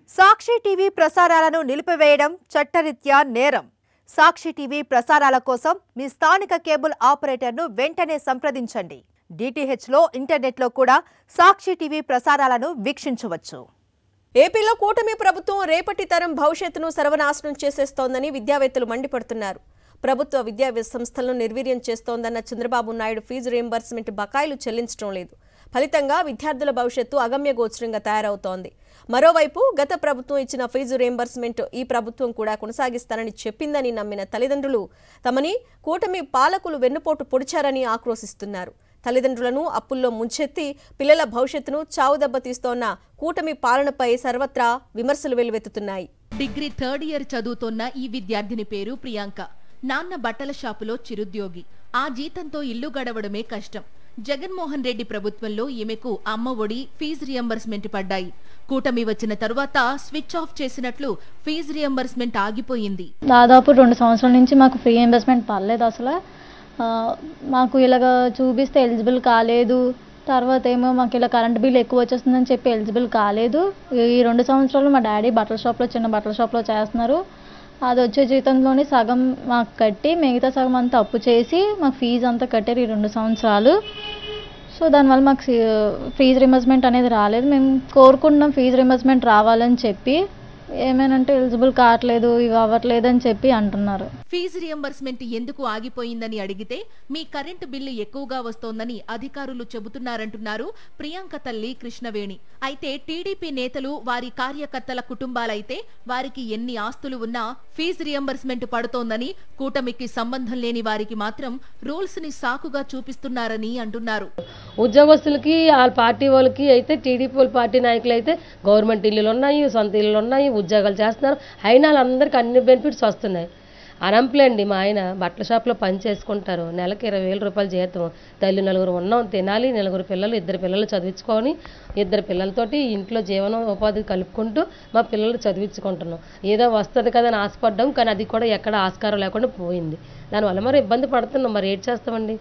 సాక్షి TV ప్రసారాలను నిలిపివేయడం చట్టరీత్యా నేరం. సాక్షి టీవీ ప్రసారాల కోసం మీ స్థానిక కేబుల్ ఆపరేటర్ను వెంటనే సంప్రదించండి. డిటిహెచ్లో ఇంటర్నెట్లో కూడా సాక్షి టీవీ ప్రసారాలను వీక్షించవచ్చు. ఏపీలో కూటమి ప్రభుత్వం రేపటి తరం భవిష్యత్తును సర్వనాశనం చేసేస్తోందని విద్యావేత్తలు మండిపడుతున్నారు. ప్రభుత్వ విద్యా సంస్థలను నిర్వీర్యం చేస్తోందన్న చంద్రబాబు నాయుడు ఫీజు రీయింబర్స్మెంట్ బకాయిలు చెల్లించడం లేదు. ఫలితంగా విద్యార్థుల భవిష్యత్తు అగమ్యగోచరంగా తయారవుతోంది. మరోవైపు గత ప్రభుత్వం ఇచ్చిన ఫీజు రీయింబర్స్మెంట్ ఈ ప్రభుత్వం కూడా కొనసాగిస్తానని చెప్పిందని నమ్మిన తల్లిదండ్రులు తమని కూటమి పాలకులు వెన్నుపోటు పొడిచారని ఆక్రోశిస్తున్నారు. తల్లిదండ్రులను అప్పుల్లో ముంచెత్తి పిల్లల భవిష్యత్తును చావుదెబ్బ తీస్తోన్న కూటమి పాలనపై సర్వత్రా విమర్శలు వెల్లువెత్తుతున్నాయి. డిగ్రీ థర్డ్ ఇయర్ చదువుతోన్న ఈ విద్యార్థిని పేరు ప్రియాంక. నాన్న బట్టల షాపులో చిరుద్యోగి. ఆ జీతంతో ఇల్లు గడవడమే కష్టం. జగన్మోహన్ రెడ్డి ప్రభుత్వంలో ఈమెకు అమ్మ ఒడి, ఫీజు రియంబర్స్మెంట్ పడ్డాయి. కూటమి వచ్చిన తరువాత స్విచ్ ఆఫ్ చేసినట్లు ఫీజు రియంబర్స్మెంట్ ఆగిపోయింది. దాదాపు 2 సంవత్సరాల నుంచి మాకు ఫ్రీ రియంబర్స్మెంట్ పడలేదు. అసలు మాకు ఇలాగ చూపిస్తే ఎలిజిబుల్ కాలేదు. తర్వాత ఏమో మాకు ఇలా కరెంట్ బిల్ ఎక్కువ వచ్చేస్తుందని చెప్పి ఎలిజిబుల్ కాలేదు. ఈ 2 సంవత్సరాలు మా డాడీ బట్టల షాప్లో, చిన్న బట్టల షాప్లో చేస్తున్నారు. అది వచ్చే జీతంలోనే సగం మాకు కట్టి మిగతా సగం అంతా అప్పు చేసి మాకు ఫీజు అంతా కట్టారు ఈ 2 సంవత్సరాలు. సో దానివల్ల మాకు ఫీజు రియంబర్స్మెంట్ అనేది రాలేదు. మేము కోరుకుంటున్నాం ఫీజు రియంబర్స్మెంట్ రావాలని చెప్పి. ఏమేనంటే ఎలిజిబుల్ కావట్లేదు, ఇవి అవ్వట్లేదు అని చెప్పి అంటున్నారు. ఫీజు రియంబర్స్మెంట్ ఎందుకు ఆగిపోయిందని అడిగితే మీ కరెంటు బిల్లు ఎక్కువగా వస్తోందని అధికారులు చెబుతున్నారంటున్నారు ప్రియాంక తల్లి కృష్ణవేణి. అయితే టీడీపీ నేతలు, వారి కార్యకర్తల కుటుంబాలైతే వారికి ఎన్ని ఆస్తులు ఉన్నా ఫీజు రియంబర్స్మెంట్ పడుతోందని, కూటమికి సంబంధం లేని వారికి మాత్రం రూల్స్ ని సాకుగా చూపిస్తున్నారని అంటున్నారు. ఉద్యోగస్తులకి, వాళ్ళ పార్టీ వాళ్ళకి అయితే, టీడీపీ పార్టీ నాయకులు అయితే గవర్నమెంట్ ఇల్లులు ఉన్నాయి, సొంత ఇల్లులు ఉన్నాయి, ఉద్యోగాలు చేస్తున్నారు. అయినా వాళ్ళందరికీ అన్ని బెనిఫిట్స్ వస్తున్నాయి. అనంప్లేండి మా ఆయన బట్టల షాప్లో పని చేసుకుంటారు. నెలకు 20,000 రూపాయలు జీతం. తల్లి 4 ఉన్నాం, తినాలి. 4 పిల్లలు, 2 పిల్లలు చదివించుకొని 2 పిల్లలతోటి ఇంట్లో జీవనం ఉపాధి కలుపుకుంటూ మా పిల్లలు చదివించుకుంటున్నాం. ఏదో వస్తుంది కదా అని ఆశపడ్డాం, కానీ అది కూడా ఎక్కడ ఆస్కారం లేకుండా పోయింది. దానివల్ల మరి ఇబ్బంది పడుతున్నాం. మరి ఏం చేస్తామండి?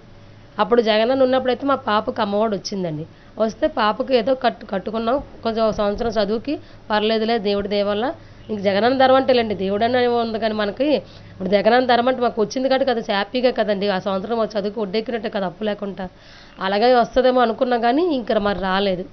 అప్పుడు జగనన్న ఉన్నప్పుడైతే మా పాపకు అమ్మఒడి వచ్చిందండి. వస్తే పాపకు ఏదో కట్టుకున్నాం. కొంచెం సంవత్సరం చదువుకి పర్లేదులే, దేవుడి దయ వల్ల. ఇంక జగనన్న ధరం అంటేలేండి, దేవుడనే ఉంది కానీ మనకి ఇప్పుడు జగనన్న ధరం అంటే మాకు వచ్చింది కాబట్టి కదా హ్యాపీగా కదండి. ఆ సంవత్సరం చదువుకు ఒడ్డెక్కినట్టే కదా, అప్పు లేకుండా. అలాగే వస్తుందేమో అనుకున్నాం కానీ ఇంకా మరి రాలేదు.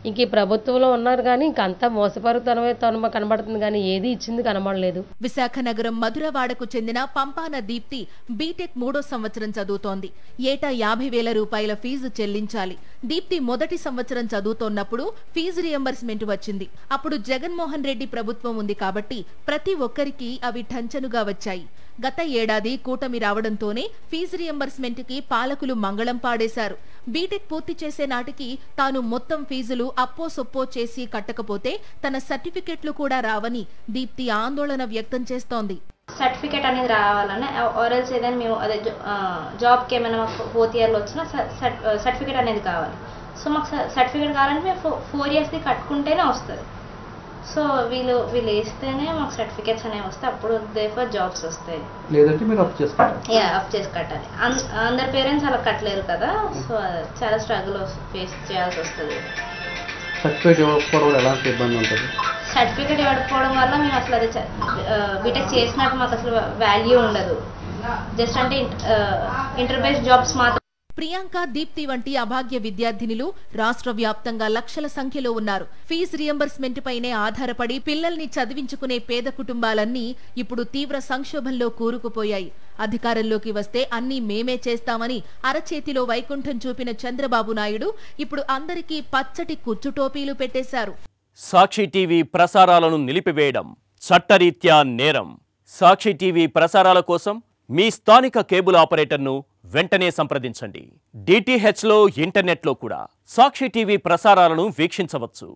ఇంక ఈ ప్రభుత్వంలో ఉన్నారు కానీ ఇంకంతా మోసపరుతనమే తనమ కనబడుతుంది కానీ ఏది ఇచ్చింది కనబడలేదు. విశాఖ నగరం మధురవాడకు చెందిన పంపాన దీప్తి బీటెక్ 3వ సంవత్సరం చదువుతోంది. ఏటా 50,000 రూపాయల ఫీజు చెల్లించాలి. దీప్తి మొదటి సంవత్సరం చదువుతోన్నప్పుడు ఫీజు రియంబర్స్మెంట్ వచ్చింది. అప్పుడు జగన్మోహన్ రెడ్డి ప్రభుత్వం ఉంది కాబట్టి ప్రతి ఒక్కరికి అవి టంచనుగా వచ్చాయి. గత ఏడాది కూటమి రావడంతోనే ఫీజు రియంబర్స్మెంట్ కి పాలకులు మంగళం పాడేశారు. బీటెక్ పూర్తి చేసే నాటికి తాను మొత్తం ఫీజులు అప్పో సొప్పో చేసి కట్టకపోతే తన సర్టిఫికెట్లు కూడా రావని దీప్తి ఆందోళన వ్యక్తం చేస్తోంది. సర్టిఫికేట్ అనేది రావాలని, ఆర్ఎల్స్ ఏదైనా మేము అదే జాబ్కి ఏమైనా మాకు 4th ఇయర్లో వచ్చినా సర్టిఫికేట్ అనేది కావాలి. సో మాకు సర్టిఫికేట్ కావాలంటే మేము 4 ఇయర్స్ది కట్టుకుంటేనే వస్తుంది. సో వీళ్ళు వేస్తేనే మాకు సర్టిఫికేట్స్ అనేవి వస్తాయి. అప్పుడు దేఫర్ జాబ్స్ వస్తాయి. లేదంటే మీరు అప్ చేసి కట్టాలి. అందరి పేరెంట్స్ అలా కట్టలేరు కదా. సో చాలా స్ట్రగుల్ ఫేస్ చేయాల్సి వస్తుంది. సర్టిఫికేట్ ఇవ్వకపోవడం ఎలాంటి ఇబ్బంది ఉంటుంది? సర్టిఫికేట్ ఇవ్వకపోవడం వల్ల మేము అసలు అది బీటెక్ చేసినట్టు మాకు అసలు వాల్యూ ఉండదు. జస్ట్ అంటే ఇంటర్ బేస్డ్ జాబ్స్ మాత్రం. ప్రియాంక, దీప్తి వంటి అభాగ్య విద్యార్థినులు రాష్ట్ర వ్యాప్తంగా లక్షల సంఖ్యలో ఉన్నారు. ఫీజు రియంబర్స్మెంట్ పైనే ఆధారపడి పిల్లల్ని చదివించుకునే పేద కుటుంబాలన్నీ ఇప్పుడు తీవ్ర సంక్షోభంలో కూరుకుపోయాయి. అధికారంలోకి వస్తే అన్నీ మేమే చేస్తామని అరచేతిలో వైకుంఠం చూపిన చంద్రబాబు నాయుడు ఇప్పుడు అందరికీ పచ్చటి కుచ్చుటోపీలు పెట్టేశారు. సాక్షి టీవీ ప్రసారాలను నిలిపివేయడం చట్టరీత్యా నేరం. సాక్షి టీవీ ప్రసారాల కోసం మీ స్థానిక కేబుల్ ఆపరేటర్ను వెంటనే సంప్రదించండి. డిటిహెచ్లో ఇంటర్నెట్లో కూడా సాక్షి టీవీ ప్రసారాలను వీక్షించవచ్చు.